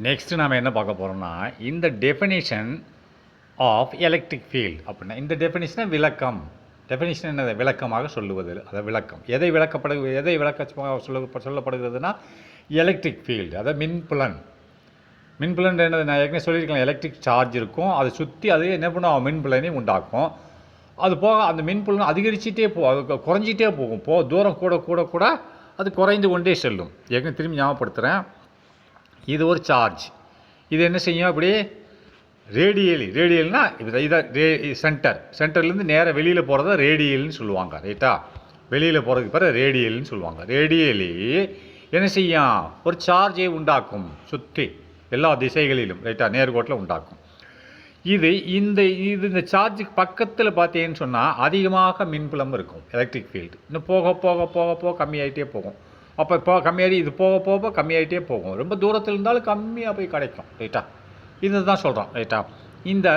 Next நாம் என்ன பார்க்க போகிறோம்னா இந்த டெஃபினிஷன் ஆஃப் எலக்ட்ரிக் ஃபீல்ட் அப்படின்னா இந்த டெஃபினிஷனை விளக்கம். டெஃபினிஷன் என்னது? விளக்கமாக சொல்லுவது. அதை விளக்கம் எதை சொல்லப்படுகிறதுனா எலக்ட்ரிக் ஃபீல்டு, அதாவது மின்புலன். மின்புலன் என்னது? நான் ஏற்கனவே சொல்லியிருக்கலாம். எலக்ட்ரிக் சார்ஜ் இருக்கும், அதை சுற்றி அது என்ன பண்ணும்? மின்புலனையும் உண்டாக்கும். அது போக அந்த மின்புலன் அதிகரிச்சுட்டே போகும், அது குறைஞ்சிட்டே போகும். தூரம் கூட கூட கூட அது குறைந்து கொண்டே செல்லும். ஏற்கனவே திரும்பி ஞாபகப்படுத்துகிறேன். இது ஒரு சார்ஜ். இது என்ன செய்யும்? அப்படி ரேடியல்னா இதை சென்டர்லேருந்து நேராக வெளியில் போகிறத ரேடியல்னு சொல்லுவாங்க. ரைட்டா? வெளியில் போகிறதுக்கு பிறகு ரேடியல்னு சொல்லுவாங்க. ரேடியலி என்ன செய்யும்? ஒரு சார்ஜை உண்டாக்கும், சுற்றி எல்லா திசைகளிலும். ரைட்டா? நேர்கோட்டில் உண்டாக்கும். இந்த சார்ஜுக்கு பக்கத்தில் பார்த்தீங்கன்னு சொன்னால் அதிகமாக மின்புலம் இருக்கும், எலக்ட்ரிக் ஃபீல்டு. இன்னும் போக போக போக போக கம்மியாகிட்டே போகும். அப்போ கம்மியாகி இது போக போக கம்மியாகிட்டே போகும். ரொம்ப தூரத்தில் இருந்தாலும் கம்மியாக போய் கிடைக்கும். ரைட்டா? இது தான் சொல்கிறோம். ரைட்டா? இந்த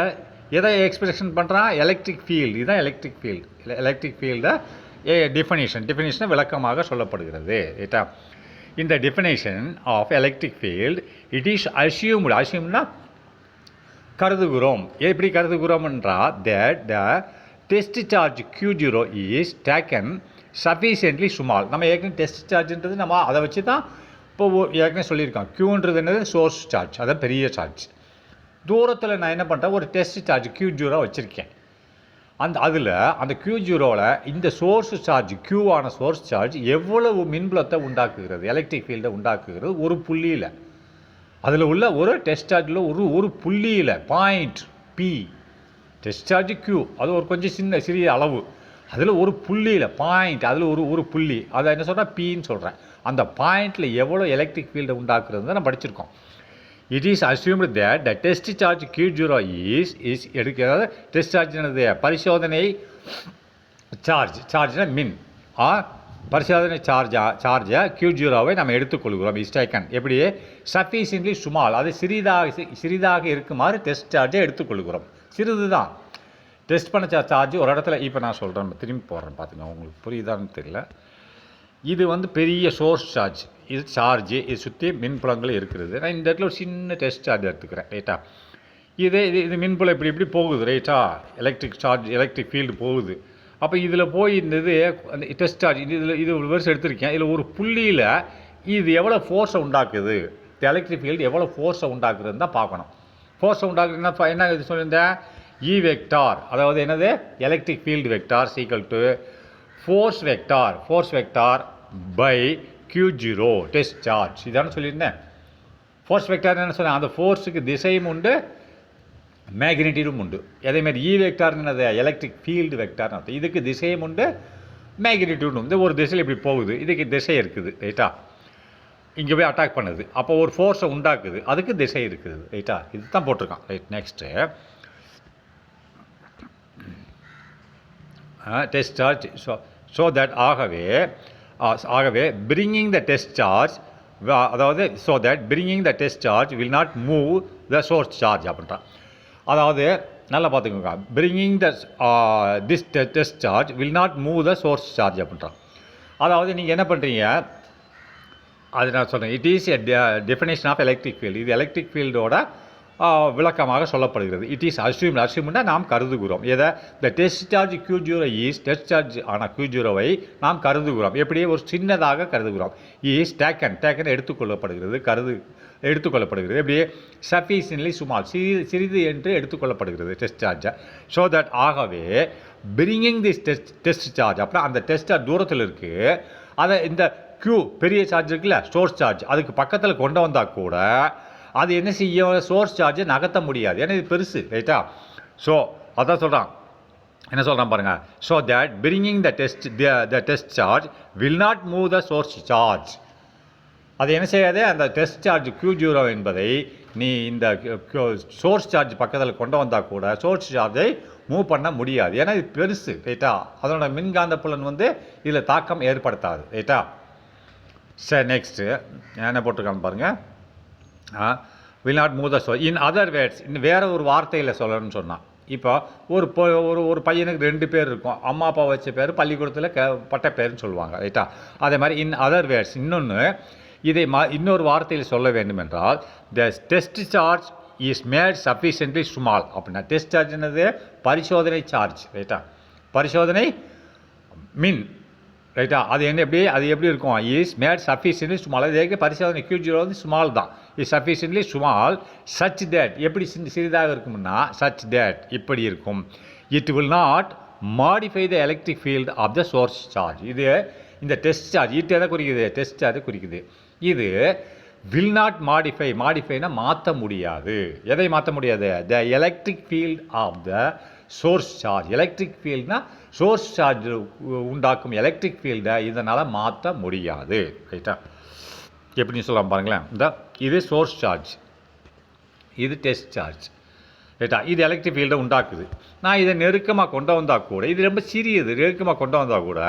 எதை எக்ஸ்பிரஷன் பண்ணுறான்? Electric field. இதுதான் எலக்ட்ரிக் ஃபீல்டு. எலக்ட்ரிக் ஃபீல்டை டெஃபினேஷனை விளக்கமாக சொல்லப்படுகிறது. ரைட்டா? இந்த definition of electric field it is அசியூம்னா கருதுகிறோம். எப்படி கருதுகிறோம் என்றால் that the test charge Q0 is taken sufficiently small. நம்ம ஏற்கனவே டெஸ்ட் சார்ஜ்ன்றது நம்ம அதை வச்சு தான் இப்போ ஏற்கனவே சொல்லியிருக்கோம். Qன்றது என்னது? சோர்ஸ் சார்ஜ், அதான் பெரிய சார்ஜ். தூரத்தில் நான் என்ன பண்ணுறேன்? ஒரு டெஸ்ட் சார்ஜ் Q0 வச்சுருக்கேன். அந்த Q0வில் இந்த சோர்ஸ் சார்ஜ், Qவான சோர்ஸ் சார்ஜ் எவ்வளவு மின்புலத்தை உண்டாக்குகிறது, எலக்ட்ரிக் ஃபீல்டை உண்டாக்குகிறது ஒரு புள்ளியில். அதில் உள்ள ஒரு டெஸ்ட் சார்ஜில் ஒரு புள்ளியில் point P, test charge Q, அது ஒரு கொஞ்சம் சிறிய அளவு. அதில் ஒரு புள்ளியில் பாயிண்ட், அதில் ஒரு புள்ளி, அதை என்ன சொல்கிறேன்? பின்னு சொல்கிறேன். அந்த பாயிண்டில் எவ்வளோ எலக்ட்ரிக் ஃபீல்டை உண்டாக்குறது தான் நம்ம படிச்சிருக்கோம். It is assumed that the test charge Q0 is எடுக்கிறது. டெஸ்ட் சார்ஜ் என்னது? பரிசோதனை சார்ஜ்னா மின் பரிசோதனை சார்ஜை Q0வை நம்ம எடுத்துக்கொள்கிறோம். இஸ்டைக்கன் எப்படி? சஃபிஷியன்ட்லி ஸ்மால், அது சிறிதாக இருக்குமாறு டெஸ்ட் சார்ஜை எடுத்துக்கொள்கிறோம். சிறிது தான் டெஸ்ட் பண்ண சார்ஜ் ஒரு இடத்துல. இப்போ நான் சொல்கிறேன், திரும்பி போடுறேன், பார்த்துங்க. உங்களுக்கு புரியுதான்னு தெரியல. இது பெரிய சோர்ஸ் சார்ஜ், இது சார்ஜ், இது சுற்றி மின்புலங்கள் இருக்கிறது. நான் இந்த இடத்துல ஒரு சின்ன டெஸ்ட் சார்ஜ் எடுத்துக்கிறேன். ரைட்டா? இது மின்புலம் இப்படி போகுது. ரைட்டா? எலக்ட்ரிக் ஃபீல்டு போகுது. அப்போ இதில் போய் இந்த அந்த டெஸ்ட் சார்ஜ் இது ஒரு வருஷம் எடுத்திருக்கேன். இதில் ஒரு புள்ளியில் இது எவ்வளோ ஃபோர்ஸை உண்டாக்குது, எலக்ட்ரிக் ஃபீல்டு எவ்வளோ ஃபோர்ஸை உண்டாக்குறதுன்னு தான் பார்க்கணும். ஃபோர்ஸை உண்டாக்குறதுன்னா என்ன இது சொல்லியிருந்தேன்? இ வெக்டார், அதாவது என்னது? Electric field vector equal to force vector by Q0 test charge. இதான சொல்லியிருந்தேன். ஃபோர்ஸ் வெக்டார் என்ன சொன்னேன்? அந்த ஃபோர்ஸுக்கு திசையும் உண்டு, மேக்னிடியூடும் உண்டு. அதேமாதிரி இ வெக்டார்னு என்னது? எலக்ட்ரிக் ஃபீல்டு வெக்டார்னு அர்த்தம். இதுக்கு திசையும் உண்டு, மேக்னிடியூடும் உண்டு. ஒரு திசையில் இப்படி போகுது, இதுக்கு திசை இருக்குது. ரைட்டா? இங்கே போய் அட்டாக் பண்ணுது, அப்போ ஒரு ஃபோர்ஸை உண்டாக்குது, அதுக்கு திசை இருக்குது. ரைட்டா? இது தான் போட்டிருக்கான். Right? Next test charge. So that ஆகவே பிரிங்கிங் த டெஸ்ட் சார்ஜ், அதாவது so that bringing the test charge will not move the source charge அப்படின்றான். அதாவது நல்லா பார்த்துக்கோங்க, bringing this test charge will not move the source charge அப்படின்றான். அதாவது நீங்கள் என்ன பண்ணுறீங்க? அது நான் சொல்கிறேன். It is a definition of electric field. இது எலக்ட்ரிக் ஃபீல்டோட விளக்கமாக சொல்லப்படுகிறது. இட் இஸ் அசியூம்னா நாம் கருதுகிறோம். எதை? The test charge Q0 is test charge ஆனால் Q0வை நாம் கருதுகிறோம். எப்படியே ஒரு சின்னதாக கருதுகிறோம். இஸ் டேக்கன் எடுத்துக்கொள்ளப்படுகிறது, எப்படியே சஃபிஷியன்ட்லி ஸ்மால், சிறிது என்று எடுத்துக்கொள்ளப்படுகிறது டெஸ்ட் சார்ஜை. ஸோ தட் ஆகவே பிரிங்கிங் திஸ் டெஸ்ட் சார்ஜ், அப்புறம் அந்த டெஸ்ட் சார்ஜ் தூரத்தில் இருக்குது, அதை இந்த Q பெரிய சார்ஜ் இருக்குல்ல, சோர்ஸ் சார்ஜ், அதுக்கு பக்கத்தில் கொண்டு வந்தால் கூட அது என்ன செய்யும்? சோர்ஸ் சார்ஜை நகர்த்த முடியாது, ஏன்னா இது பெருசு. ரைட்டா? ஸோ அதான் சொல்கிறான். என்ன சொல்கிறான் பாருங்கள். So that bringing the test charge will not move the source charge. அது என்ன செய்யாது? அந்த டெஸ்ட் சார்ஜ் Q0 என்பதை நீ இந்த சோர்ஸ் சார்ஜ் பக்கத்தில் கொண்டு வந்தால் கூட சோர்ஸ் சார்ஜை மூவ் பண்ண முடியாது, ஏன்னா இது பெருசு. ரைட்டா? அதனோட மின்காந்த புலன் இதில் தாக்கம் ஏற்படுத்தாது. ரைட்டா? சரி, நெக்ஸ்ட்டு என்ன போட்டிருக்கான்னு பாருங்கள். Will not move the source. In other words, இன்னும் வேறு ஒரு வார்த்தையில் சொல்லணும்னு சொன்னான். இப்போ ஒரு பையனுக்கு 2 பேர் இருக்கும். அம்மா அப்பா வச்ச பேர் பள்ளிக்கூடத்தில் பட்ட பேர்னு சொல்லுவாங்க. ரைட்டா? அதே மாதிரி இன் அதர் வேர்ட்ஸ், இன்னொன்று இதை இன்னொரு வார்த்தையில் சொல்ல வேண்டும் என்றால் த test charge is made sufficiently small அப்படின்னா டெஸ்ட் சார்ஜ்னது பரிசோதனை சார்ஜ் ரைட்டா, பரிசோதனை மின் ரைட்டா, அது எப்படி இருக்கும் இஸ் மேட் சஃபிஷியன்ட்லி ஸ்மால், அது பரிசோதனை Q0 வந்து ஸ்மால் தான், is sufficiently small such that எப்படி சிறிதாக இருக்கும்னா சச் தேட் இப்படி இருக்கும், it will not modify the electric field of the source charge. இது இந்த டெஸ்ட் சார்ஜ் இட்டு எதை குறிக்குது, டெஸ்ட் சார்ஜ் குறிக்குது. இது வில் நாட் மாடிஃபைனா மாற்ற முடியாது. எதை மாற்ற முடியாது, the electric field of the source charge. Electric ஃபீல்ட்னா சோர்ஸ் சார்ஜ் உண்டாக்கும் எலக்ட்ரிக் ஃபீல்டை இதனால் மாற்ற முடியாது ரைட்டா. எப்படின்னு சொல்லலாம் பாருங்களேன், இந்த இது சோர்ஸ் சார்ஜ், இது டெஸ்ட் சார்ஜ் ரைட்டா, இது எலக்ட்ரிக் ஃபீல்டை உண்டாக்குது. நான் இதை நெருக்கமாக கொண்டு வந்தால் கூட, இது ரொம்ப சிறியது, நெருக்கமாக கொண்டு வந்தால் கூட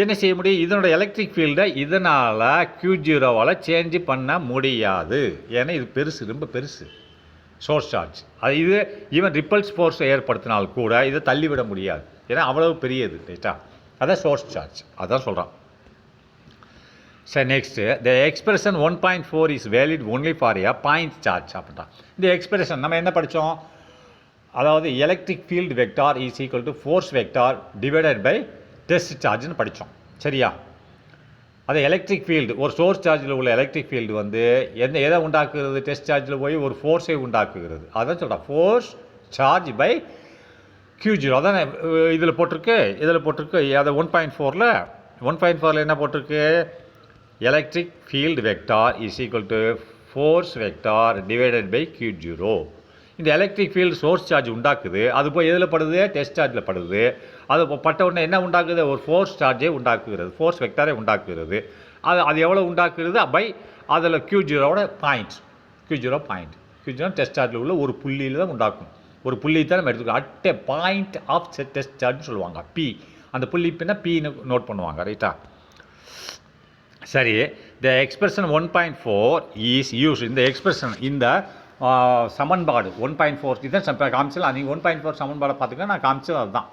என்ன செய்ய முடியும், இதனோட எலக்ட்ரிக் ஃபீல்டை இதனால் Q0வால் சேஞ்ச் பண்ண முடியாது. ஏன்னா இது பெருசு, ரொம்ப பெருசு சோர்ஸ் சார்ஜ். அது இது ஈவன் ரிப்பல்ஸ் ஃபோர்ஸை ஏற்படுத்தினால் கூட இதை தள்ளிவிட முடியாது, ஏன்னா அவ்வளவு பெரியது ரைட்டா. அதான் சோர்ஸ் சார்ஜ், அதான் சொல்கிறான். சரி next the expression 1.4 is valid only for a point charge அப்படின்னா இந்த எக்ஸ்பிரஷன் நம்ம என்ன படித்தோம், அதாவது electric field vector is equal to force vector divided by test சார்ஜ்னு படித்தோம் சரியா. அது எலக்ட்ரிக் ஃபீல்டு ஒரு சோர்ஸ் சார்ஜில் உள்ள எலக்ட்ரிக் ஃபீல்டு வந்து எதை உண்டாக்குகிறது, டெஸ்ட் சார்ஜில் போய் ஒரு ஃபோர்ஸை உண்டாக்குகிறது. அதான் சொல்கிறேன் ஃபோர்ஸ் சார்ஜ் பை Q0. அதான் இதில் போட்டிருக்கு அதை 1.4ல் என்ன போட்டிருக்கு, electric field vector is equal to force vector divided by Q0. இந்த எலக்ட்ரிக் ஃபீல்டு சோர்ஸ் சார்ஜ் உண்டாக்குது, அது போய் எதில் படுது, டெஸ்ட் சார்ஜில் படுது. அது பட்ட உடனே என்ன உண்டாக்குது, ஒரு ஃபோர்ஸ் சார்ஜே உண்டாக்குகிறது, ஃபோர்ஸ் வெக்டாரே உண்டாக்குகிறது. அது எவ்வளோ உண்டாக்குறது பை அதில் Q0வோட பாயிண்ட், Q0 டெஸ்ட் சார்ஜில் உள்ள ஒரு புள்ளியில் தான் உண்டாக்கும். ஒரு புள்ளி தான் நம்ம எடுத்துக்கோம், at a point of test சார்ஜ்னு சொல்லுவாங்க, P. அந்த புள்ளி பின்னா Pன்னு நோட் பண்ணுவாங்க ரைட்டா. சரி, த எக்ஸ்பிரஷன் 1.4 இஸ் யூஸ், இந்த எக்ஸ்பிரஷன் இந்த சமன்பாடு 1.4 இதுதான் காமிச்சல. நீங்கள் 1.4 சமன்பாடை பார்த்துக்க நான் காமிச்சது அதுதான்.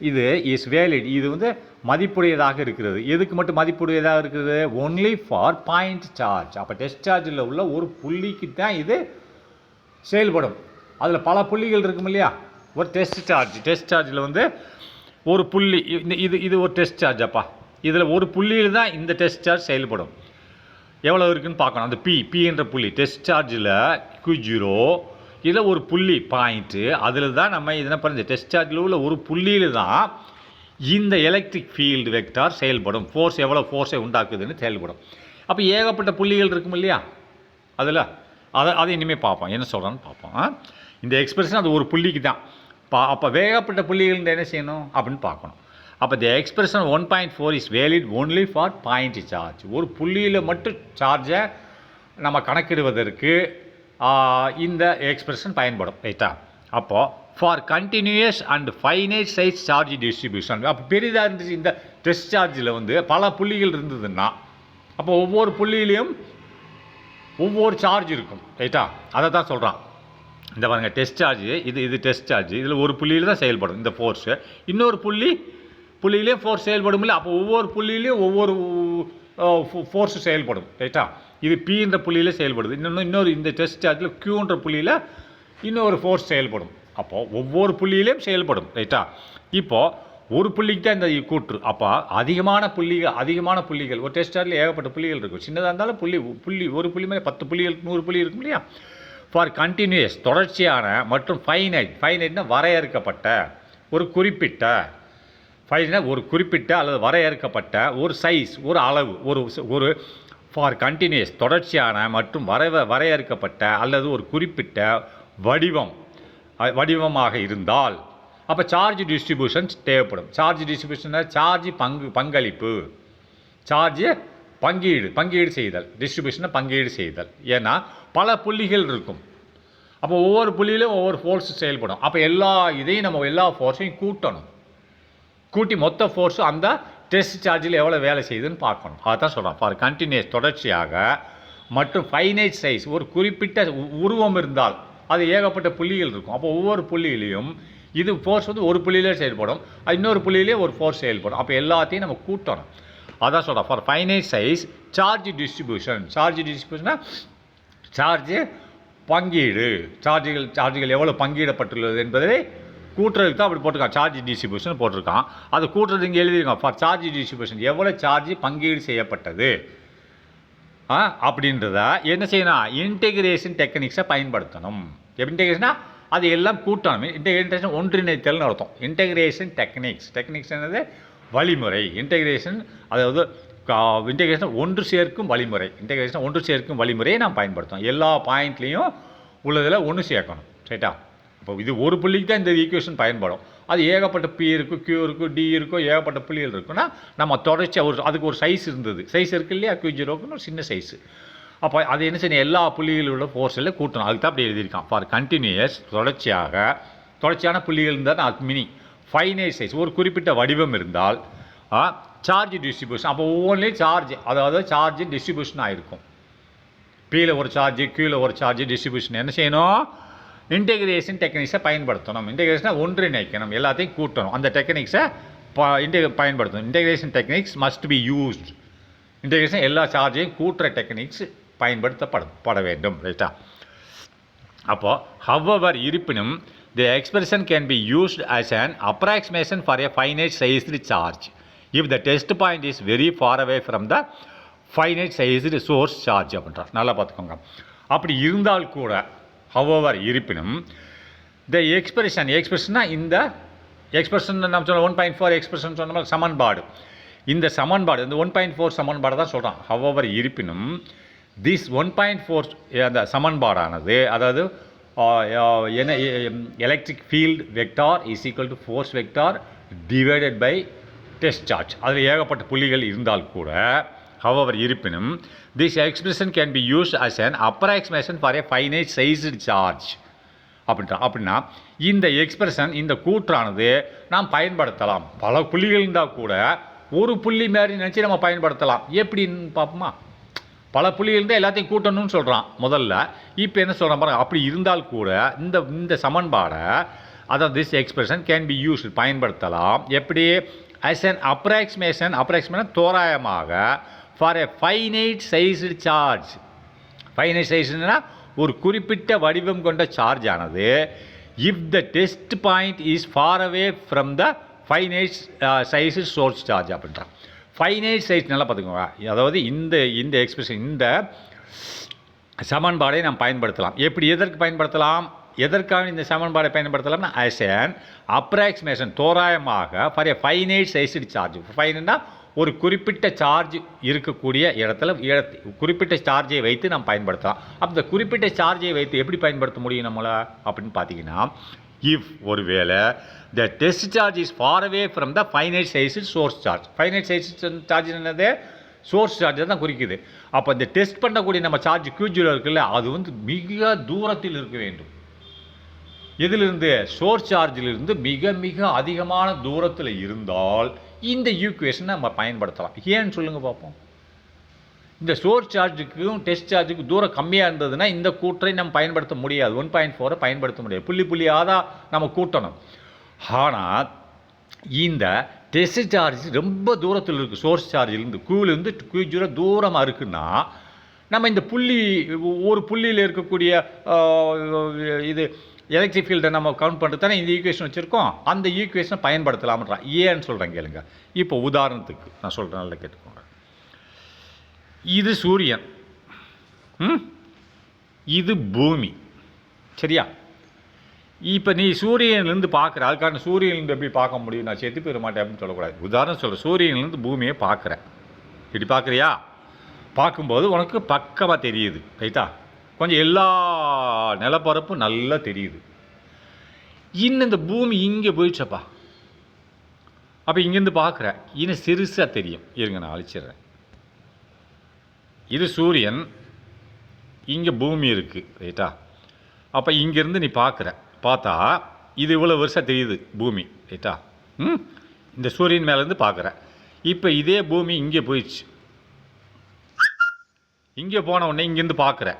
இது இஸ் வேலிட், இது வந்து மதிப்புடையதாக இருக்கிறது. எதுக்கு மட்டும் மதிப்புடையதாக இருக்குது, ஒன்லி ஃபார் பாயிண்ட் சார்ஜ். அப்போ டெஸ்ட் சார்ஜில் உள்ள ஒரு புள்ளிக்கு தான் இது செயல்படும். அதில் பல புள்ளிகள் இருக்கும் இல்லையா, ஒரு டெஸ்ட் சார்ஜில் வந்து ஒரு புள்ளி, இது ஒரு டெஸ்ட் சார்ஜ். அப்பா இதில் ஒரு புள்ளியில் தான் இந்த டெஸ்ட் சார்ஜ் செயல்படும். எவ்வளோ இருக்குதுன்னு பார்க்கணும். அந்த பின்ற புள்ளி டெஸ்ட் சார்ஜில் Q0, இதில் ஒரு புள்ளி பாயிண்ட்டு, அதில் தான் நம்ம இதனை பண்ண டெஸ்ட் சார்ஜில் உள்ள ஒரு புள்ளியில் தான் இந்த எலக்ட்ரிக் ஃபீல்டு வெக்டார் செயல்படும். ஃபோர்ஸ் எவ்வளோ ஃபோர்ஸை உண்டாக்குதுன்னு செயல்படும். அப்போ ஏகப்பட்ட புள்ளிகள் இருக்கும் இல்லையா அதில், அதை இனிமேல் பார்ப்போம் என்ன சொல்கிறான்னு பார்ப்போம். இந்த எக்ஸ்பிரஷன் அது ஒரு புள்ளிக்கு தான். அப்போ வேகப்பட்ட புள்ளிகள் என்ன செய்யணும் அப்படின்னு பார்க்கணும். அப்போ த expression 1.4 is valid only for point charge. ஒரு புள்ளியில் மட்டும் சார்ஜை நம்ம கணக்கிடுவதற்கு இந்த எக்ஸ்பிரஷன் பயன்படும் ரைட்டா. அப்போது for continuous and finite size charge distribution, அப்போ பெரிதாக இருந்துச்சு இந்த டெஸ்ட் சார்ஜில் வந்து பல புள்ளிகள் இருந்ததுன்னா, அப்போ ஒவ்வொரு புள்ளியிலையும் ஒவ்வொரு சார்ஜ் இருக்கும் ரைட்டா. அதை தான் சொல்கிறான். இந்த பாருங்கள் டெஸ்ட் சார்ஜ், இது டெஸ்ட் சார்ஜ், இதில் ஒரு புள்ளியில் தான் செயல்படும் இந்த ஃபோர்ஸு. இன்னொரு புள்ளியிலே ஃபோர்ஸ் செயல்படும் இல்லை. அப்போ ஒவ்வொரு புள்ளியிலையும் ஒவ்வொரு ஃபோர்ஸு செயல்படும் ரைட்டா. இது Pன்ற புள்ளியில் செயல்படுது. இன்னொரு இந்த டெஸ்ட் சார்ஜில் Qன்ற புள்ளியில் இன்னொரு ஃபோர்ஸ் செயல்படும். அப்போது ஒவ்வொரு புள்ளியிலையும் செயல்படும் ரைட்டா. இப்போது ஒரு புள்ளிக்கு தான் இந்த கூற்று. அப்போ அதிகமான புள்ளிகள் ஒரு டெஸ்ட் சார்ஜில் ஏகப்பட்ட புள்ளிகள் இருக்கும். சின்னதாக இருந்தாலும் புள்ளி ஒரு புள்ளி மேலே 10 புள்ளிகள் 100 புள்ளி இருக்கும் இல்லையா. ஃபார் கண்டினியூஸ் தொடர்ச்சியான மற்றும் ஃபைனைட்னா வரையறுக்கப்பட்ட ஒரு குறிப்பிட்ட அல்லது வரையறுக்கப்பட்ட ஒரு சைஸ், ஒரு அளவு, ஒரு ஃபார் கண்டினியூஸ் தொடர்ச்சியான மற்றும் வரையறுக்கப்பட்ட அல்லது ஒரு குறிப்பிட்ட வடிவமாக இருந்தால் அப்போ சார்ஜ் டிஸ்ட்ரிபியூஷன் தேவைப்படும். சார்ஜ் டிஸ்ட்ரிபியூஷன் சார்ஜ் பங்களிப்பு, சார்ஜ் பங்கீடு செய்தல், டிஸ்ட்ரிபியூஷனை பங்கீடு செய்தல். ஏன்னா பல புள்ளிகள் இருக்கும். அப்போ ஒவ்வொரு புள்ளியிலும் ஒவ்வொரு ஃபோர்ஸ் செயல்படும். அப்போ எல்லா ஃபோர்ஸையும் கூட்டி மொத்த ஃபோர்ஸும் அந்த டெஸ்ட் சார்ஜில் எவ்வளோ வேலை செய்யுதுன்னு பார்க்கணும். அதான் சொல்கிறோம். ஃபார் கண்டினியூஸ் தொடர்ச்சியாக மற்றும் ஃபைனைட் சைஸ் ஒரு குறிப்பிட்ட உருவம் இருந்தால் அது ஏகப்பட்ட புள்ளிகள் இருக்கும். அப்போ ஒவ்வொரு புள்ளியிலையும் இது ஃபோர்ஸ் வந்து ஒரு புள்ளியிலே செயல்படும், இன்னொரு புள்ளியிலே ஒரு ஃபோர்ஸ் செயல்படும். அப்போ எல்லாத்தையும் நம்ம கூட்டணும். அதான் சொல்கிறேன் ஃபார் ஃபைனைட் சைஸ் சார்ஜ் டிஸ்ட்ரிபியூஷன்னா சார்ஜு பங்கீடு, சார்ஜுகள் எவ்வளோ பங்கீடப்பட்டுள்ளது என்பதை கூட்டுறதுக்கு தான் அப்படி போட்டிருக்கான். சார்ஜ் டிஸ்ட்ரிபியூஷன் போட்டிருக்கான். அது கூட்டுறது இங்கே எழுதியிருக்கான். ஃபார் சார்ஜ் டிஸ்ட்ரிபியூஷன் எவ்வளோ சார்ஜ் பங்கீடு செய்யப்பட்டது அப்படின்றத என்ன செய்யணும், இன்டெகிரேஷன் டெக்னிக்ஸை பயன்படுத்தணும். இன்டெகிரேஷனா அது எல்லாம் கூட்டணும். இன்டெகிரேஷன் ஒன்றிணைத்தல்னு அர்த்தம். இன்டெகிரேஷன் டெக்னிக்ஸ் என்னது, வழிமுறை. இன்டெகிரேஷன் அதாவது இன்டெகிரேஷன் ஒன்று சேர்க்கும் வழிமுறையை நாம் பயன்படுத்தணும். எல்லா பாயிண்ட்லேயும் உள்ளதில் ஒன்று சேர்க்கணும். ரைட்டா? இப்போ இது ஒரு புள்ளிக்கு தான் இந்த ஈக்குவேஷன் பயன்படும். அது ஏகப்பட்ட பி இருக்கும், கியூ இருக்கும், டி இருக்கும், ஏகப்பட்ட புள்ளிகள் இருக்குன்னா நம்ம தொடர்ச்சி அதுக்கு ஒரு சைஸ் இருந்தது. சைஸ் இருக்கு இல்லையா, Q0க்குன்னு ஒரு சின்ன சைஸு. அப்போ அது என்ன செய்யணும், எல்லா புள்ளிகளில் உள்ள ஃபோர்ஸில் கூட்டணும். அதுக்கு தான் அப்படி எழுதியிருக்கான். ஃபார் கண்டினியூஸ் தொடர்ச்சியான புள்ளிகள் இருந்தால் அது மினி ஃபைனைட் சைஸ் ஒரு குறிப்பிட்ட வடிவம் இருந்தால் சார்ஜ் டிஸ்ட்ரிபியூஷன். அப்போ ஒவ்வொன்றிலையும் சார்ஜ் டிஸ்ட்ரிபியூஷன் ஆகிருக்கும். பியில் ஒரு சார்ஜ், கியூவில் ஒரு சார்ஜ் டிஸ்ட்ரிபியூஷன். என்ன செய்யணும், இன்டெகிரேஷன் டெக்னிக்ஸை பயன்படுத்தணும். இன்டெகிரேஷனை ஒன்றிணைக்கணும், எல்லாத்தையும் கூட்டணும். அந்த டெக்னிக்ஸை பயன்படுத்தணும். Integration techniques must be used. Integration எல்லா சார்ஜையும் கூட்டுற டெக்னிக்ஸ் பயன்படுத்தப்பட வேண்டும். ரைட்டா? அப்போ ஹவவர் இருப்பினும் the expression can be used as an approximation for a finite sized charge if the test point is very far away from the finite sized source charge அப்படின்றார். நல்லா பார்த்துக்கோங்க. அப்படி இருந்தால் கூட ஹவவர் இருப்பினும் the எக்ஸ்பிரஷன்னா இந்த எக்ஸ்பிரஷன் நம்ம சொல்ல 1.4 எக்ஸ்பிரஷன் சொன்ன மாதிரி சமன்பாடு. இந்த சமன்பாடு இந்த 1.4 சமன்பாடு தான் சொல்கிறான். ஹவவர் இருப்பினும் திஸ் 1.4 அந்த சமன்பாடானது, அதாவது electric field vector is equal to force vector divided by test charge. அதில் ஏகப்பட்ட புள்ளிகள் இருந்தால் கூட however இருப்பினும் this expression can be used as an approximation for a finite sized charge அப்படின்னா இந்த எக்ஸ்பிரஷன் இந்த கூற்றானது நாம் பயன்படுத்தலாம். பல புள்ளிகள் இருந்தால் கூட ஒரு புள்ளி மாதிரி நினச்சி நம்ம பயன்படுத்தலாம். எப்படின்னு பார்ப்போமா? பல புள்ளிகள் இருந்தால் எல்லாத்தையும் கூட்டணும்னு சொல்கிறான் முதல்ல. இப்போ என்ன சொல்கிறான் பாருங்க, அப்படி இருந்தால் கூட இந்த சமன்பாடை, அதாவது this expression can be use பயன்படுத்தலாம். எப்படி? as an approximation தோராயமாக for a finite sized charge. finite sizedனா ஒரு குறிப்பிட்ட வடிவம் கொண்ட சார்ஜ் ஆனது if the test point is far away from the finite sized source charge அப்படின்றான். ஃபைனைட் சைஸ் நல்லா பார்த்துக்கோங்க. அதாவது இந்த எக்ஸ்பிரஷன் இந்த சமன்பாடை நாம் பயன்படுத்தலாம். எப்படி, எதற்கு பயன்படுத்தலாம், எதற்காக இந்த சமன்பாடை பயன்படுத்தலாம்னா as an approximation தோராயமாக for a finite sized charge. ஃபைனா ஒரு குறிப்பிட்ட சார்ஜ் இருக்கக்கூடிய இடத்துல குறிப்பிட்ட சார்ஜை வைத்து நாம் பயன்படுத்தலாம். அப்போ இந்த குறிப்பிட்ட சார்ஜை வைத்து எப்படி பயன்படுத்த முடியும் நம்மளை அப்படின்னு பார்த்தீங்கன்னா, இஃப் ஒருவேளை the test charge is far away from the finite sized source charge. finite sized charge என்னது, சோர்ஸ் சார்ஜ் தான் குறிக்குது. அப்போ இந்த டெஸ்ட் பண்ணக்கூடிய நம்ம சார்ஜ் Q0 இருக்குல்ல, அது வந்து மிக தூரத்தில் இருக்க வேண்டும். இதிலிருந்து சோர்ஸ் சார்ஜிலிருந்து மிக மிக அதிகமான தூரத்தில் இருந்தால் இந்த ஈக்குவேஷனை நம்ம பயன்படுத்தலாம். ஏன்னு சொல்லுங்கள் பார்ப்போம். இந்த சோர்ஸ் சார்ஜுக்கும் டெஸ்ட் சார்ஜுக்கும் தூரம் கம்மியாக இருந்ததுன்னா இந்த கூற்றை நம்ம பயன்படுத்த முடியாது. 1.4 பயன்படுத்த முடியாது. புள்ளியாக தான் நம்ம கூட்டணும். ஆனால் இந்த டெஸ்ட் சார்ஜ் ரொம்ப தூரத்தில் இருக்குது. சோர்ஸ் சார்ஜிலேருந்து Qலேருந்து Q0 தூரமாக இருக்குன்னா நம்ம இந்த ஒரு புள்ளியில் இருக்கக்கூடிய இது எலக்ட்ரிக் ஃபீல்டை நம்ம கவுண்ட் பண்ணிட்டு தானே இந்த ஈக்குவேஷன் வச்சுருக்கோம். அந்த ஈக்குவேஷனை பயன்படுத்தலாம்ன்றான். ஏன்னு சொல்கிறேன் கேளுங்க. இப்போ உதாரணத்துக்கு நான் சொல்கிறேன், நல்லா கேட்டுக்கோங்க. இது சூரியன், இது பூமி, சரியா? இப்போ நீ சூரியன்லேருந்து பார்க்குற, அதுக்கான சூரியன்லேருந்து எப்படி பார்க்க முடியும், நான் செத்து போயிட மாட்டேன் அப்படின்னு சொல்லக்கூடாது. உதாரணம் சொல்கிறேன், சூரியன்லேருந்து பூமியை பார்க்குறேன். இப்படி பார்க்குறியா? பார்க்கும்போது உனக்கு பக்கமாக தெரியுது, ரைட்டா? கொஞ்சம் எல்லா நிலப்பரப்பும் நல்லா தெரியுது. இன்னும் இந்த பூமி இங்கே போயிடுச்சப்பா. அப்போ இங்கேருந்து பார்க்குறேன், இன்னும் சிறுசாக தெரியும். இருங்க நான் அழிச்சிடுறேன். இது சூரியன், இங்கே பூமி இருக்குது, ரைட்டா? அப்போ இங்கேருந்து நீ பார்த்தா இது இவ்வளோ வருஷம் தெரியுது பூமி, ரைட்டா? இந்த சூரியன் மேலேருந்து பார்க்குறேன். இப்போ இதே பூமி இங்கே போயிடுச்சு. இங்கே போன உடனே இங்கேருந்து பார்க்குறேன்.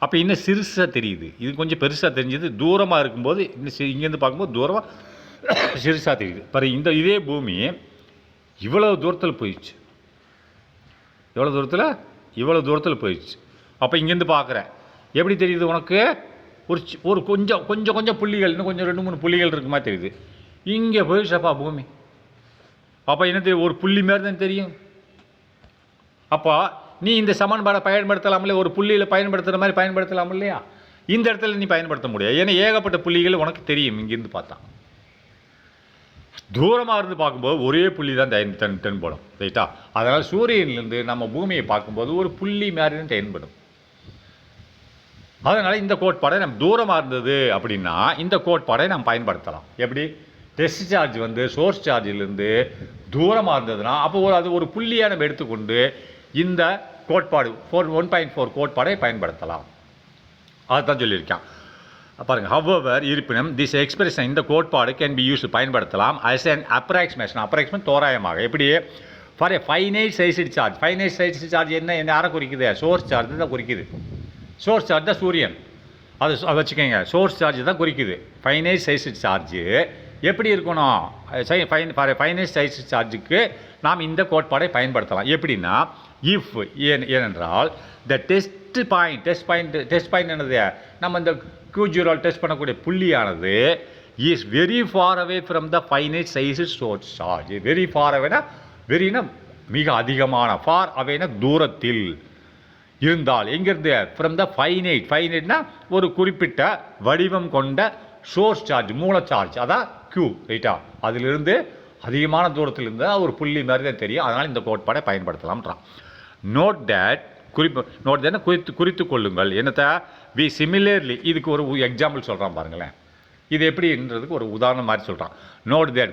அப்போ இன்னும் சிறுசாக தெரியுது. இது கொஞ்சம் பெருசாக தெரிஞ்சது. தூரமாக இருக்கும்போது இன்னும் இங்கேருந்து பார்க்கும்போது தூரமாக சிறுசாக தெரியுது. இதே பூமி இவ்வளோ தூரத்தில் போயிடுச்சு. எவ்வளோ தூரத்தில்? இவ்வளோ தூரத்தில் போயிடுச்சு. அப்போ இங்கேருந்து பார்க்குறேன், எப்படி தெரியுது உனக்கு? ஒரு கொஞ்சம் கொஞ்சம் கொஞ்சம் புள்ளிகள், இன்னும் கொஞ்சம் 2-3 புள்ளிகள் இருக்குமா தெரியுது. இங்கே போயிடுச்சப்பா பூமி. அப்போ என்ன தெரியும்? ஒரு புள்ளி மாதிரி தான் தெரியும். அப்போ நீ இந்த சமன்பாடை பயன்படுத்தலாமலே, ஒரு புள்ளியில் பயன்படுத்துகிற மாதிரி பயன்படுத்தலாம் இல்லையா? இந்த இடத்துல நீ பயன்படுத்த முடியாது, ஏன்னா ஏகப்பட்ட புள்ளிகள் உனக்கு தெரியும் இங்கேருந்து பார்த்தா. தூரமாக இருந்து பார்க்கும்போது ஒரே புள்ளி தான் தென்படும், ரைட்டா? அதனால் சூரியனிலிருந்து நம்ம பூமியை பார்க்கும்போது ஒரு புள்ளி மாதிரி தான் தென்படும். அதனால் இந்த கோட்பாடை நம்ம தூரமாக இருந்தது அப்படின்னா இந்த கோட்பாடை நாம் பயன்படுத்தலாம். எப்படி? டெஸ்ட் சார்ஜ் வந்து சோர்ஸ் சார்ஜிலிருந்து தூரமாக இருந்ததுன்னா அப்போ அது ஒரு புள்ளியாக நம்ம எடுத்துக்கொண்டு இந்த கோட்பாடு 1.4 கோட்பாடை பயன்படுத்தலாம். அதுதான் சொல்லியிருக்கான் பாருங்கள். ஹவவர் இருப்பினும் திஸ் எக்ஸ்பிரஷன், இந்த கோட்பாடு கேன் பி யூஸ் பயன்படுத்தலாம் as an approximation தோராயமாக. எப்படி? For A finite sized charge. Finite sized charge என்ன யாரை குறிக்குது? சோர்ஸ் சார்ஜ் தான் குறிக்குது. சோர்ஸ் சார்ஜ் தான் சூரியன், அது வச்சுக்கோங்க. சோர்ஸ் சார்ஜ் தான் குறிக்குது. ஃபைனைட் சைஸ்டு சார்ஜு எப்படி இருக்கணும்? ஃபைனைட் சைஸ்டு சார்ஜுக்கு நாம் இந்த கோட்பாடை பயன்படுத்தலாம். எப்படின்னா, இஃப் ஏனென்றால் த டெஸ்ட் பாயிண்ட் என்னது? நம்ம இந்த Q0 டெஸ்ட் பண்ணக்கூடிய புள்ளியானது is very far away from the finite sized source charge. Very far அவேனா, வெரினா மிக அதிகமான, ஃபார் அவேனா தூரத்தில் இருந்தால், எங்கிருந்து? ஃப்ரம் த ஃபைனைட்னா ஒரு குறிப்பிட்ட வடிவம் கொண்ட சோர்ஸ் சார்ஜ், மூல சார்ஜ், அதான் Q, ரைட்டா? அதிலிருந்து அதிகமான தூரத்தில் இருந்தால் ஒரு புள்ளி மாதிரி தான் தெரியும். அதனால் இந்த கோட்பாடை பயன்படுத்தலாம்ன்றான். நோட் தேட், குறித்து கொள்ளுங்கள். என்னத்தை? வி சிமிலர்லி, இதுக்கு ஒரு எக்ஸாம்பிள் சொல்கிறான் பாருங்களேன். இது எப்படின்றதுக்கு ஒரு உதாரணம் மாதிரி சொல்கிறான். நோட் தேட்,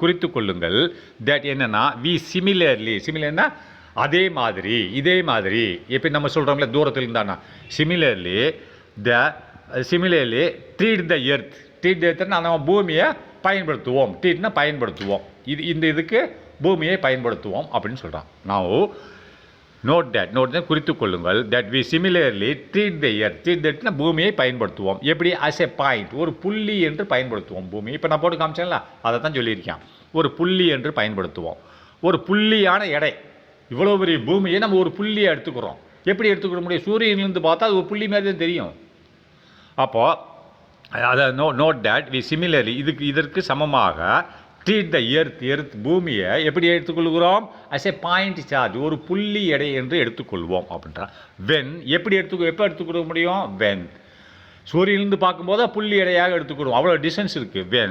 குறித்து கொள்ளுங்கள். தேட் என்னென்னா, வி சிமிலர்னா அதே மாதிரி, இதே மாதிரி. எப்படி நம்ம சொல்கிறோம்ல தூரத்தில் இருந்தானா, similarly treat the earth. Treat the எர்த்னா நம்ம பூமியை பயன்படுத்துவோம். ட்ரீட்னா பயன்படுத்துவோம். இந்த இதுக்கு பூமியை பயன்படுத்துவோம் அப்படின்னு சொல்கிறான். நோட் தேட் குறித்து கொள்ளுங்கள். That we similarly treat the earth. Treat தட்னா பூமியை பயன்படுத்துவோம். எப்படி? அஸ் எ பாயிண்ட், ஒரு புள்ளி என்று பயன்படுத்துவோம் பூமி. இப்போ நான் போட்டு காமிச்சேன்ல, அதை தான் சொல்லியிருக்கேன். ஒரு புள்ளி என்று பயன்படுத்துவோம். ஒரு புள்ளியான எடை, இவ்வளோ பெரிய பூமியை நம்ம ஒரு புள்ளியை எடுத்துக்கிறோம். எப்படி எடுத்துக்கிற முடியும்? சூரியனிலிருந்து பார்த்தா அது ஒரு புள்ளி மாதிரி தான் தெரியும். அப்போது அதை நோட் தேட் வி சிமிலர்லி, இதற்கு சமமாக ட்ரீட் த எர்த் பூமியை எப்படி எடுத்துக்கொள்கிறோம்? அஸ் எ பாயிண்ட் சார்ஜ், ஒரு புள்ளி எடை என்று எடுத்துக்கொள்வோம் அப்படின்றான். எப்போ எடுத்துக்கொள்ள முடியும்? சூரியனிலிருந்து பார்க்கும்போது புள்ளி எடையாக எடுத்துக்கொள்வோம். அவ்வளோ டிஸ்டன்ஸ் இருக்குது.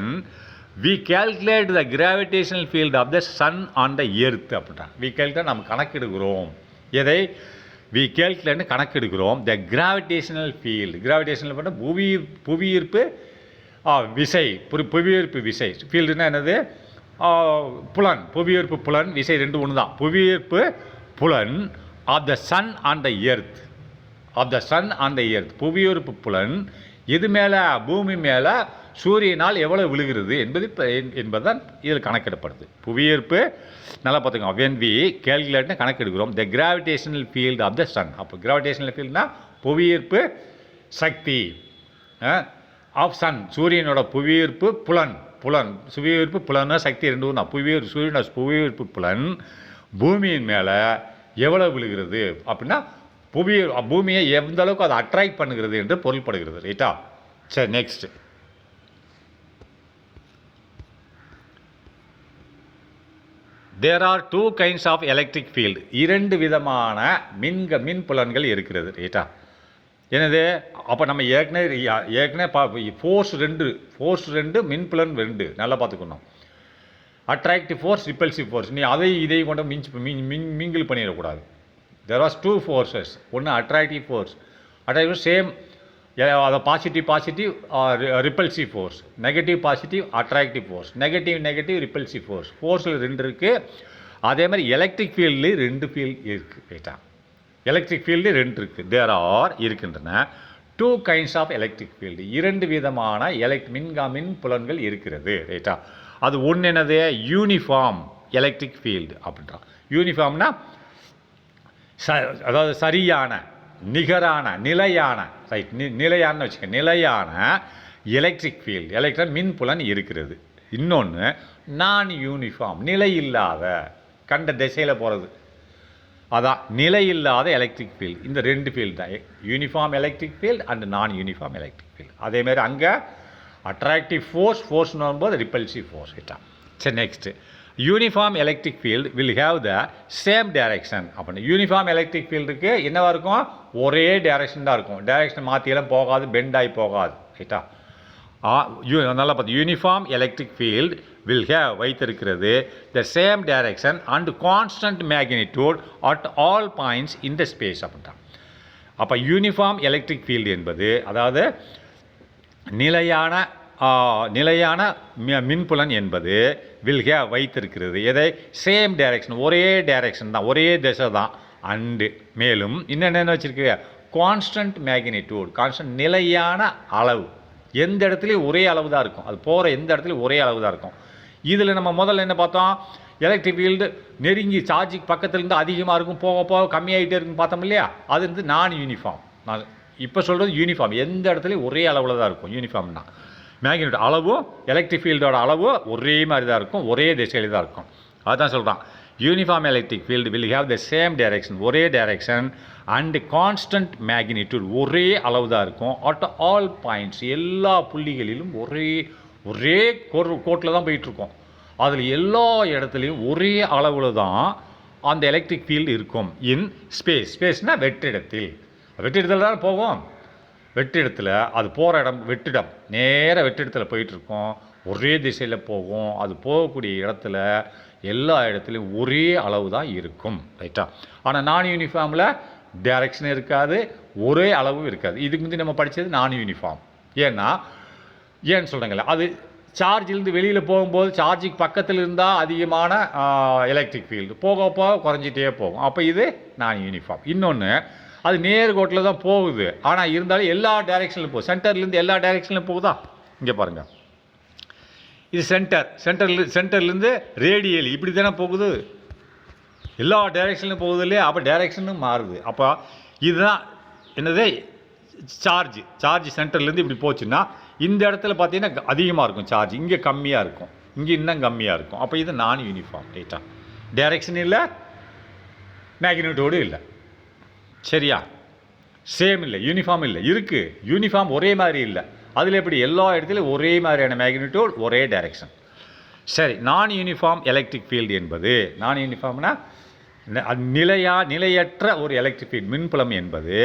we calculate the gravitational field of the sun on the earth அப்படின்றான். we calculate, நம்ம கணக்கெடுக்கிறோம். எதை? we calculate கணக்கெடுக்கிறோம் the gravitational field. gravitational பண்ண புவியீர்ப்பு விசை. புவியீர்ப்பு விசை. ஃபீல்டுனா என்னது? புலன். புவியீர்ப்பு புலன், விசை ரெண்டு ஒன்று தான். புவியீர்ப்பு புலன் of the sun on the earth. புவியீர்ப்பு புலன் எது மேலே? பூமி மேலே சூரியனால் எவ்வளோ விழுகிறது என்பதுதான் இதில் கணக்கெடுப்படுது. புவியீர்ப்பு நல்லா பார்த்துக்கோங்க. when we calculate கணக்கெடுக்கிறோம் the gravitational field of the sun. அப்போ கிராவிடேஷனல் ஃபீல்ட்னா புவியீர்ப்பு சக்தி ஆஃப் சன், சூரியனோட புவியீர்ப்பு புலன். புவியீர்ப்பு புலன்னா சக்தி ரெண்டு ஒன்றா. சூரியனோட புவியீர்ப்பு புலன் பூமியின் மேலே எவ்வளோ விழுகிறது அப்படின்னா பூமியை எந்த அளவுக்கு அதை அட்ராக்ட் பண்ணுகிறது என்று பொருள்படுகிறது, ரைட்டா? சரி, next. There are two kinds of electric field. இரண்டு விதமான மின் புலன்கள் இருக்கிறது, ரைட்டா? என்னது? அப்போ நம்ம ஏற்கனவே ஃபோர்ஸ் ரெண்டு மின்புலன் ரெண்டு நல்லா பார்த்துக்கணும். Attractive force, repulsive force. நீ இதை கொண்டு மிங்கிள் பண்ணிடக்கூடாது. there was two forces. ஒன்று அட்ராக்டிவ் ஃபோர்ஸ். சேம், அதை positive repulsive force, negative positive attractive force, negative repulsive ஃபோர்ஸில் ரெண்டு இருக்குது. அதே மாதிரி எலக்ட்ரிக் ஃபீல்டு ரெண்டு ஃபீல்டு இருக்குது, ரைட்டா? எலக்ட்ரிக் ஃபீல்டு ரெண்டு இருக்குது. தேர் ஆர் இருக்கின்றன two kinds of electric field. இரண்டு விதமான மின் புலன்கள் இருக்கிறது, ரைட்டா? அது ஒன்று என்னது? யூனிஃபார்ம் எலக்ட்ரிக் ஃபீல்டு அப்படின்றான். யூனிஃபார்ம்னா அதாவது சரியான, நிகரான, நிலையான, ரைட்? நிலையானு வச்சுக்க. நிலையான எலக்ட்ரிக் ஃபீல்டு, எலக்ட்ரான் மின் புலன் இருக்கிறது. இன்னொன்று நான் யூனிஃபார்ம், நிலை இல்லாத, கண்ட திசையில் போகிறது. அதான் நிலையில்லாத எலக்ட்ரிக் ஃபீல்டு. இந்த ரெண்டு ஃபீல்டு தான், யூனிஃபார்ம் எலக்ட்ரிக் ஃபீல்டு அண்ட் நான் யூனிஃபார்ம் எலக்ட்ரிக் ஃபீல்டு. அதேமாதிரி அங்கே அட்ராக்டிவ் ஃபோர்ஸ்னு வரும்போது ரிப்பல்சிவ் ஃபோர்ஸ் ரைட்டா. சரி, next uniform electric field will have the same direction. அப்படின்னு யூனிஃபார்ம் எலக்ட்ரிக் ஃபீல்டுக்கு என்னவாக இருக்கும், ஒரே டைரக்ஷன் தான் இருக்கும், டைரக்ஷன் மாற்றியெல்லாம் போகாது, பெண்ட் ஆகி போகாது ரைட்டா. நல்லா பார்த்து, uniform electric field will have வைத்திருக்கிறது the same direction and constant magnitude at all points in the space அப்படின்ட்டான். அப்போ யூனிஃபார்ம் எலக்ட்ரிக் ஃபீல்டு என்பது அதாவது நிலையான மின்புலன் என்பது வில் ஹேவ் வைத்திருக்கிறது எதை, சேம் டைரக்ஷன், ஒரே டைரக்ஷன் தான், ஒரே திசை தான். அண்டு மேலும் இன்னென்ன வச்சுருக்கு, கான்ஸ்டன்ட் மேக்னிடியூட், கான்ஸ்டன்ட் நிலையான அளவு, எந்த இடத்துலையும் ஒரே அளவு தான் இருக்கும், அது போகிற எந்த இடத்துலையும் ஒரே அளவு தான் இருக்கும். இதில் நம்ம முதல்ல என்ன பார்த்தோம், எலக்ட்ரிக் ஃபீல்டு நெருங்கி சார்ஜுக்கு பக்கத்துலேருந்து அதிகமாக இருக்கும், போக போக கம்மியாகிட்டே இருக்குன்னு பார்த்தோம் இல்லையா. அது வந்து நான் யூனிஃபார்ம். நான் இப்போ சொல்கிறது யூனிஃபார்ம், எந்த இடத்துலையும் ஒரே அளவில் தான் இருக்கும் யூனிஃபார்ம்னா. மேக்னெட் அளவும் எலக்ட்ரிக் ஃபீல்டோட அளவு ஒரே மாதிரி தான் இருக்கும், ஒரே திசையில் தான் இருக்கும். அதுதான் சொல்கிறான், uniform electric field will have the same direction, ஒரே டைரக்ஷன் அண்ட் கான்ஸ்டன்ட் மேக்னிடியூட், ஒரே அளவு தான் இருக்கும். அட் ஆல் பாயிண்ட்ஸ், எல்லா புள்ளிகளிலும் ஒரே கோட்டில் தான் போயிட்டுருக்கோம். அதில் எல்லா இடத்துலையும் ஒரே அளவில் தான் அந்த எலக்ட்ரிக் ஃபீல்டு இருக்கும். இன் ஸ்பேஸ்னால் வெற்றிடத்தில் தான் போகும். வெற்றிடத்தில் அது போகிற இடம் வெற்றிடம், நேராக வெற்றிடத்தில் போயிட்டுருக்கோம், ஒரே திசையில் போகும். அது போகக்கூடிய இடத்துல எல்லா இடத்துலையும் ஒரே அளவு தான் இருக்கும் ரைட்டா. ஆனால் நான் யூனிஃபார்மில் டைரக்ஷன் இருக்காது, ஒரே அளவும் இருக்காது. இதுக்கு முந்தைய நம்ம படித்தது நான் யூனிஃபார்ம். ஏன்னு சொல்கிறாங்களே, அது சார்ஜிலேருந்து வெளியில் போகும்போது சார்ஜுக்கு பக்கத்தில் இருந்தால் அதிகமான எலக்ட்ரிக் ஃபீல்டு, போக போக குறைஞ்சிட்டே போகும். அப்போ இது நான் யூனிஃபார்ம். இன்னொன்று, அது நேர்கோட்டில் தான் போகுது, ஆனால் இருந்தாலும் எல்லா டைரெக்ஷன்லையும் போகுது, சென்டர்லேருந்து எல்லா டைரெக்ஷன்லையும் போகுதா. இங்கே பாருங்கள், இது சென்டர்லேருந்து ரேடியல் இப்படி தானே போகுது, எல்லா டைரெக்ஷன்லையும் போகுது இல்லையா. அப்போ டைரெக்ஷனும் மாறுது. அப்போ இதுதான் என்னது, சார்ஜ் சென்டர்லேருந்து இப்படி போச்சுன்னா இந்த இடத்துல பார்த்தீங்கன்னா அதிகமாக இருக்கும் சார்ஜ், இங்கே கம்மியாக இருக்கும், இங்கே இன்னும் கம்மியாக இருக்கும். அப்போ இது நான் யூனிஃபார்ம் ரைட்டா. டைரெக்ஷன் இல்லை, மேக்னிடியூடு இல்லை, சரியா. சேம் இல்லை, யூனிஃபார்ம் இல்லை, இருக்குது யூனிஃபார்ம் ஒரே மாதிரி இல்லை. அதில் எப்படி எல்லா இடத்துலையும் ஒரே மாதிரியான மேக்னிடியூட், ஒரே டைரெக்ஷன். சரி, நான் யூனிஃபார்ம் எலக்ட்ரிக் ஃபீல்டு என்பது, நான் யூனிஃபார்ம்னா நிலையற்ற ஒரு எலக்ட்ரிக் ஃபீல்டு மின்புலம் என்பது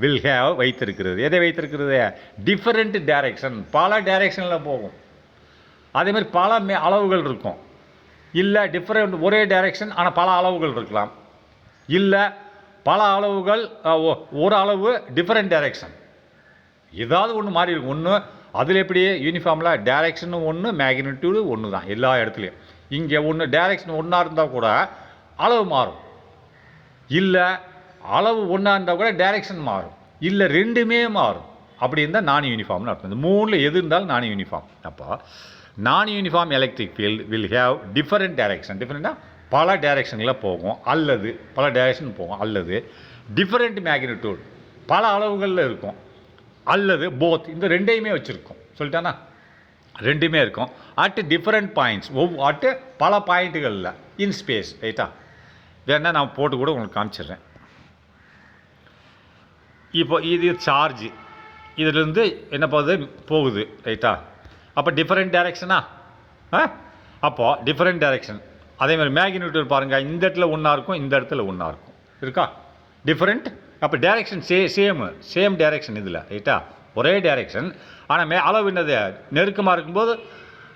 வில் ஹேவ் வைத்திருக்கிறது எதை வைத்திருக்கிறது, டிஃபரெண்ட் டைரெக்ஷன், பல டைரெக்ஷனில் போகும். அதேமாதிரி பல அளவுகள் இருக்கும். இல்லை டிஃப்ரெண்ட் ஒரே டைரெக்ஷன் ஆனால் பல அளவுகள் இருக்கலாம். இல்லை பல அளவுகள் ஒரு அளவு டிஃப்ரெண்ட் டைரெக்ஷன், ஏதாவது ஒன்று மாறி இருக்கும். ஒன்று அதில் எப்படி யூனிஃபார்மில் டைரெக்ஷனும் ஒன்று, மேக்னிடியூடு ஒன்று தான் எல்லா இடத்துலையும். இங்கே ஒன்று டைரெக்ஷன் ஒன்றா இருந்தால் கூட அளவு மாறும், இல்லை அளவு ஒன்றா இருந்தால் கூட டைரெக்ஷன் மாறும், இல்லை ரெண்டுமே மாறும். அப்படி இருந்தால் நான் யூனிஃபார்ம்னு அர்த்தம். இந்த மூணில் எது இருந்தாலும் நான் யூனிஃபார்ம். அப்போ non uniform electric field will have different direction, டிஃபரெண்ட்டாக பல டைரெக்ஷனில் போகும், அல்லது பல டைரெக்ஷன் போகும், அல்லது டிஃபரெண்ட் மேக்னிடியூட் பல அளவுகளில் இருக்கும், அல்லது போத், இந்த ரெண்டையுமே வச்சுருக்கோம் சொல்லிட்டானா, ரெண்டுமே இருக்கும். அட் டிஃபரெண்ட் பாயிண்ட்ஸ், அட்டு பல பாயிண்ட்டுகளில் இன் ஸ்பேஸ் ரைட்டா. வேணால் நான் போட்டு கூட உங்களுக்கு காமிச்சிடுறேன். இப்போ இது சார்ஜ், இதிலிருந்து என்ன போகுது ரைட்டா. அப்போ டிஃபரெண்ட் டைரெக்ஷனா, அப்போது டிஃபரெண்ட் டைரெக்ஷன். அதேமாதிரி மேக்னிடியூட் பாருங்கள், இந்த இடத்துல ஒன்றா இருக்கும், இந்த இடத்துல ஒன்றா இருக்கும், இருக்கா டிஃப்ரெண்ட். அப்போ டைரெக்ஷன் சேம் டைரெக்ஷன் இதில் ரைட்டா, ஒரே டைரெக்ஷன். ஆனால் அளவு என்னது, நெருக்கமாக இருக்கும்போது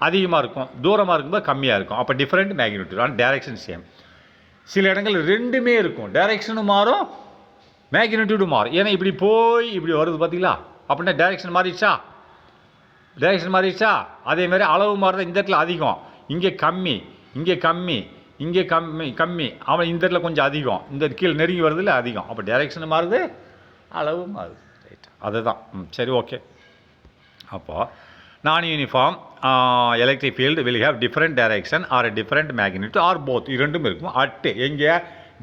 அதிகமாக இருக்கும், தூரமாக இருக்கும்போது கம்மியாக இருக்கும். அப்போ டிஃப்ரெண்ட் மேக்னிடியூட், ஆனால் டைரெக்ஷன் சேம். சில இடங்கள் ரெண்டுமே இருக்கும், டைரெக்ஷனும் மாறும், மேக்னிடியூடும் மாறும். ஏன்னா இப்படி போய் இப்படி வருது பார்த்தீங்களா, அப்படின்னா டைரெக்ஷன் மாறிடுச்சா. அதேமாதிரி அளவு மாறுறது, இந்த இடத்துல அதிகம், இங்கே கம்மி, இங்கே கம்மி, அவன் இந்த இடத்துல கொஞ்சம் அதிகம், இந்த கீழே நெருங்கி வருதுல அதிகம். அப்போ டைரெக்ஷன் மாறுது, அளவு மாறுது ரைட். அதுதான் சரி, ஓகே. அப்போது நான் uniform electric field will have different direction or different magnitude or both, இரண்டும் இருக்கும். அட்டு எங்கே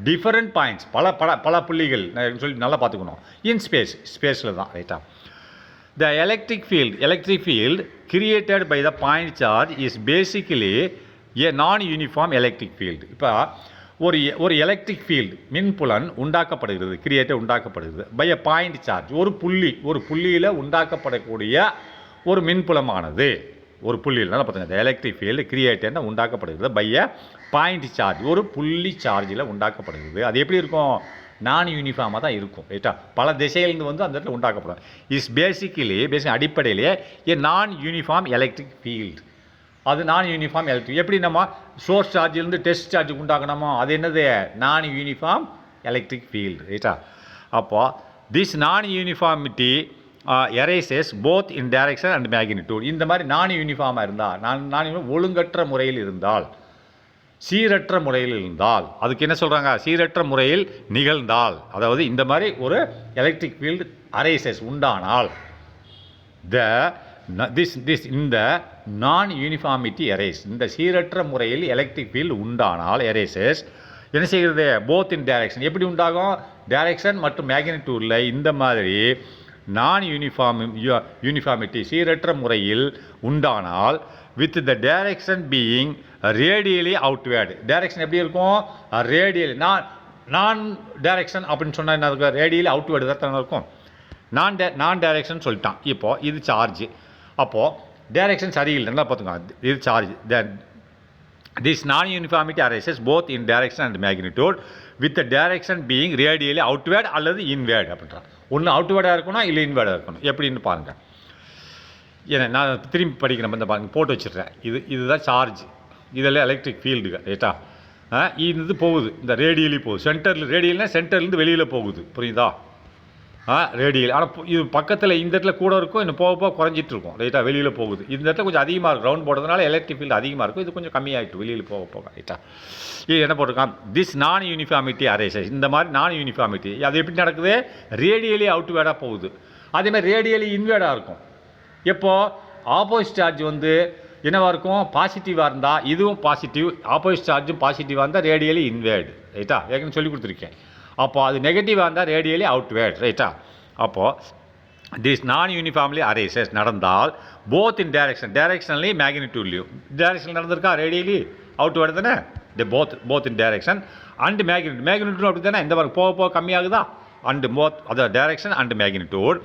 டிஃபரெண்ட் பாயிண்ட்ஸ், பல புள்ளிகள் சொல்லி நல்லா பார்த்துக்கணும். இன் ஸ்பேஸில் தான் ரைட்டா. The electric field created by the point charge is basically a non uniform electric field. இப்போ ஒரு எலக்ட்ரிக் ஃபீல்டு மின்புலன் உண்டாக்கப்படுகிறது, உண்டாக்கப்படுகிறது பை எ பாயிண்ட் சார்ஜ். ஒரு புள்ளியில் உண்டாக்கப்படக்கூடிய ஒரு மின்புலமானது ஒரு புள்ளியில் நல்லா பார்த்துங்க. எலக்ட்ரிக் ஃபீல்டு கிரியேட்டர்னா உண்டாக்கப்படுகிறது பை எ பாயிண்ட் சார்ஜ், ஒரு புள்ளி சார்ஜில் உண்டாக்கப்படுகிறது. அது எப்படி இருக்கும்? நான் யூனிஃபார்மாக தான் இருக்கும், ரைட்டா? பல திசையிலிருந்து வந்து அந்த இடத்துல உண்டாக்கப்படும். இஸ் பேசிக்கலி அடிப்படையிலேயே ஏ நான் யூனிஃபார்ம் எலக்ட்ரிக் ஃபீல்டு. அது நான் யூனிஃபார்ம் எலக்ட்ரிக். எப்படி நம்ம சோர்ஸ் சார்ஜிலேருந்து டெஸ்ட் சார்ஜுக்கு உண்டாக்கணுமோ அது என்னது? நான் யூனிஃபார்ம் எலக்ட்ரிக் ஃபீல்டு, ரைட்டா? அப்போது this non uniformity erases both in direction and magnitude. இந்த மாதிரி நான் யூனிஃபார்மாக இருந்தால், நான் ஒழுங்கற்ற முறையில் இருந்தால், சீரற்ற முறையில் இருந்தால், அதுக்கு என்ன சொல்கிறாங்க? சீரற்ற முறையில் நிகழ்ந்தால், அதாவது இந்த மாதிரி ஒரு எலக்ட்ரிக் ஃபீல்டு அரேசஸ் உண்டானால், இந்த நான் யூனிஃபார்மிட்டி எரேஸ், இந்த சீரற்ற முறையில் எலக்ட்ரிக் ஃபீல்டு உண்டானால் எரேசஸ் என்ன செய்கிறது? Both in direction. எப்படி உண்டாகும்? டைரக்ஷன் மற்றும் மேக்னிடியூடில் இந்த மாதிரி நான் யூனிஃபார்மிட்டி சீரற்ற முறையில் உண்டானால் with the direction being radially outward. Direction எப்படி இருக்கும்? ரேடியலி. நான் டைரக்ஷன் அப்படின்னு சொன்னால் என்ன இருக்கும்? ரேடியலி அவுட்வேர்டு தான் இருக்கும். நான் டைரக்ஷன் சொல்லிட்டான். இப்போது இது சார்ஜ். அப்போது டைரக்ஷன் சரியில்லைன்னா பார்த்துக்கோங்க, இது charge. This non uniformity arises both in direction and magnitude with the direction being radially outward அல்லது இன்வேர்டு அப்படின்றான். ஒன்று அவுட்வேர்டாக இருக்கணும், இல்லை இன்வேர்டாக இருக்கணும். எப்படின்னு பாருங்கள். ஏன்னா நான் திரும்பி படிக்கிறேன், இந்த பாருங்கள் போட்டு வச்சிடுறேன். இதுதான் சார்ஜ், இதெல்லாம் எலக்ட்ரிக் ஃபீல்டுங்க, ரைட்டா? இது போகுது, இந்த ரேடியலி போகுது. ரேடியல்னா சென்டர்லேருந்து வெளியில் போகுது, புரியுதா? ரேடியல். ஆனால் இது பக்கத்தில் இந்த இடத்துல கூட இருக்கும், இன்னும் போக போக குறைஞ்சிட்டு இருக்கும், ரைட்டா? வெளியில் போகுது. இந்த இடத்துல கொஞ்சம் அதிகமாக இருக்கும், ரவுண்ட் போடுறதுனால எலக்ட்ரிக் ஃபீல்டு அதிகமாக இருக்கும். இது கொஞ்சம் கம்மியாகிட்டு வெளியில் போக, ரைட்டா? இது என்ன போட்டிருக்கான்? This non uniformity அரேசஸ். இந்த மாதிரி நான் யூனிஃபார்மிட்டி அது எப்படி நடக்குது? ரேடியலி அவுட்வேர்டாக போகுது. அதேமாதிரி ரேடியலி இன்வேர்டாக இருக்கும். எப்போது ஆப்போசிட் சார்ஜ் வந்து என்னவாக இருக்கும்? பாசிட்டிவாக இருந்தால் இதுவும் பாசிட்டிவ், ஆப்போசிட் சார்ஜும் பாசிட்டிவாக இருந்தால் ரேடியலி இன்வேர்டு, ரைட்டா? ஏற்கனவே சொல்லி கொடுத்துருக்கேன். அப்போது அது நெகட்டிவாக இருந்தால் ரேடியலி அவுட்வேர்ட், ரைட்டா? அப்போது திஸ் நான் யூனிஃபார்ம்லி அரேசஸ் நடந்தால் போத் இன் டைரக்ஷன்லேயும் மேக்னிடியூட்லேயும். டைரக்ஷன் நடந்திருக்கா? ரேடியலி அவுட்வேர்டு தானே? Both in direction and magnitude அப்படி தானே? இந்த மாதிரி போக கம்மியாகுதா? அண்டு போத் அதாவது direction and magnitude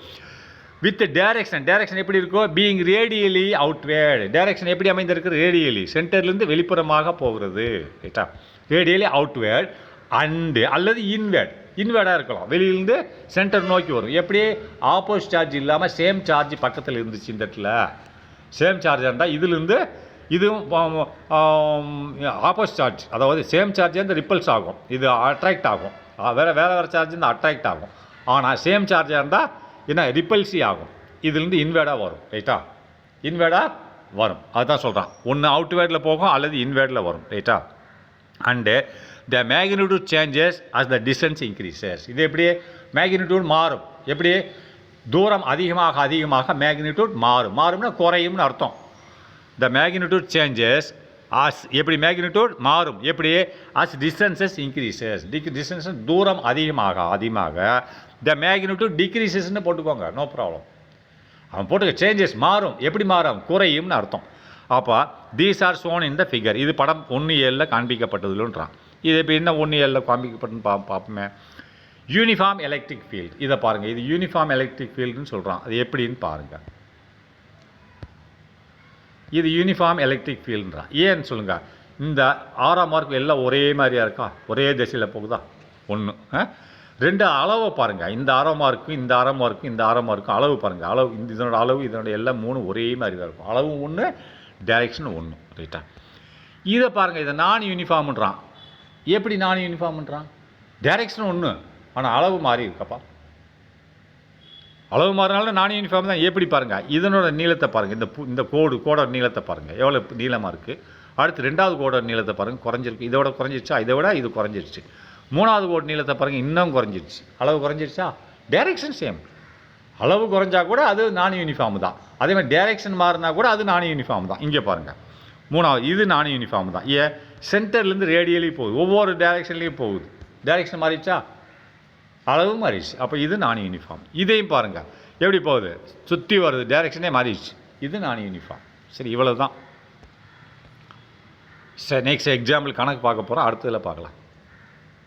with direction எப்படி இருக்கோ? Being radially outward. டைரக்ஷன் எப்படி அமைந்திருக்கு? ரேடியலி சென்டர்லேருந்து வெளிப்புறமாக போகிறது, ரைட்டா? ரேடியலி அவுட்வேர்ட் அண்டு அல்லது இன்வேர்டாக இருக்கலாம், வெளியிலேருந்து சென்டர் நோக்கி வரும். எப்படி? ஆப்போசிட் சார்ஜ் இல்லாமல் சேம் சார்ஜ் பக்கத்தில் இருந்துச்சு. இந்த இடத்துல சேம் சார்ஜ் இருந்தால் இதிலிருந்து இதுவும் ஆப்போசிட் சார்ஜ், அதாவது சேம் சார்ஜ் வந்து ரிப்பல்ஸ் ஆகும், இது அட்ராக்ட் ஆகும். வேறு சார்ஜ் இருந்தால் அட்ராக்ட் ஆகும். ஆனால் சேம் சார்ஜாக இருந்தால் என்ன? ரிப்பல்சி ஆகும். இதுலேருந்து இன்வேர்டாக வரும், ரைட்டா? இன்வேர்டாக வரும், அதுதான் சொல்கிறான். ஒன்று அவுட்வேர்டில் போகும் அல்லது இன்வேர்டில் வரும், ரைட்டா? And the magnitude changes as the distance increases. இது எப்படி? மேக்னிடியூட் மாறும். எப்படி? தூரம் அதிகமாக மேக்னிடியூட் மாறும்னா குறையும்னு அர்த்தம். the magnitude changes as எப்படி? மேக்னிடியூட் மாறும். எப்படி? as distances increases. distance தூரம் அதிகமாக the magnitude decreasesன்னு போட்டுக்கோங்க, நோ ப்ராப்ளம். அவன் போட்டுக்க சேஞ்சஸ் மாறும். எப்படி மாறும்? குறையும்னு அர்த்தம். அப்போ these are shown in the figure. இது படம் 1.7 காண்பிக்கப்பட்டதுன்றான். இது இப்போ என்ன 1.7 காண்பிக்கப்பட்டுன்னு பார்ப்போமே. யூனிஃபார்ம் எலக்ட்ரிக் ஃபீல்டு, இதை பாருங்கள். இது யூனிஃபார்ம் எலக்ட்ரிக் ஃபீல்டுன்னு சொல்கிறான். அது எப்படின்னு பாருங்கள். இது யூனிஃபார்ம் எலக்ட்ரிக் ஃபீல்டுன்றான். ஏன்னு சொல்லுங்கள். இந்த 6ஆம் மார்க் எல்லாம் ஒரே மாதிரியாக இருக்கா? ஒரே திசையில் போகுதா? ஒன்று. ரெண்டு அளவை பாருங்கள். இந்த 6ஆம் மார்க்கும் இந்த 6ஆம் மார்க்கும் இந்த 6ஆம் மார்க்கும் அளவு பாருங்கள். இதனோட அளவு இதனோட எல்லாம் 3 ஒரே மாதிரி தான் இருக்கும். அளவு ஒன்று, டைரக்ஷன் ஒன்று, ரைட்டா? இதை பாருங்கள். இதை நான் யூனிஃபார்ம்ன்றான். எப்படி நான் யூனிஃபார்ம்ன்றான்? டைரக்ஷன் ஒன்று, ஆனால் அளவு மாறி இருக்கப்பா. அளவு மாறினாலும் நான் யூனிஃபார்ம் தான். எப்படி பாருங்கள்? இதனோட நீளத்தை பாருங்கள். இந்த கோடோட நீளத்தை பாருங்கள், எவ்வளோ நீளமாக இருக்குது. அடுத்து 2வது கோடோட நீளத்தை பாருங்கள், குறைஞ்சிருக்கு. இதோட குறைஞ்சிருச்சா? இதை விட இது குறைஞ்சிருச்சு. 3வது கோடு நீளத்தை பாருங்கள், இன்னும் குறைஞ்சிருச்சு. அளவு குறைஞ்சிருச்சா? Direction same. அளவு குறைஞ்சா கூட அது நான் யூனிஃபார்ம் தான். அதேமாதிரி டைரக்ஷன் மாறினா கூட அது நான் யூனிஃபார்ம் தான். இங்கே பாருங்கள், 3வது இது நான் யூனிஃபார்ம் தான். சென்டர்லேருந்து ரேடியலி போகுது, ஒவ்வொரு டைரக்ஷன்லேயும் போகுது. டைரக்ஷன் மாறிடுச்சா? அளவு மாறிடுச்சு. அப்போ இது நான் யூனிஃபார்ம். இதையும் பாருங்கள், எப்படி போகுது? சுற்றி வருது, டைரக்ஷனே மாறிடுச்சு. இது நான் யூனிஃபார்ம். சரி, இவ்வளோ தான். சரி, நெக்ஸ்ட் எக்ஸாம்பிள் கணக்கு பார்க்க போகிறோம். அடுத்ததில் பார்க்கலாம்.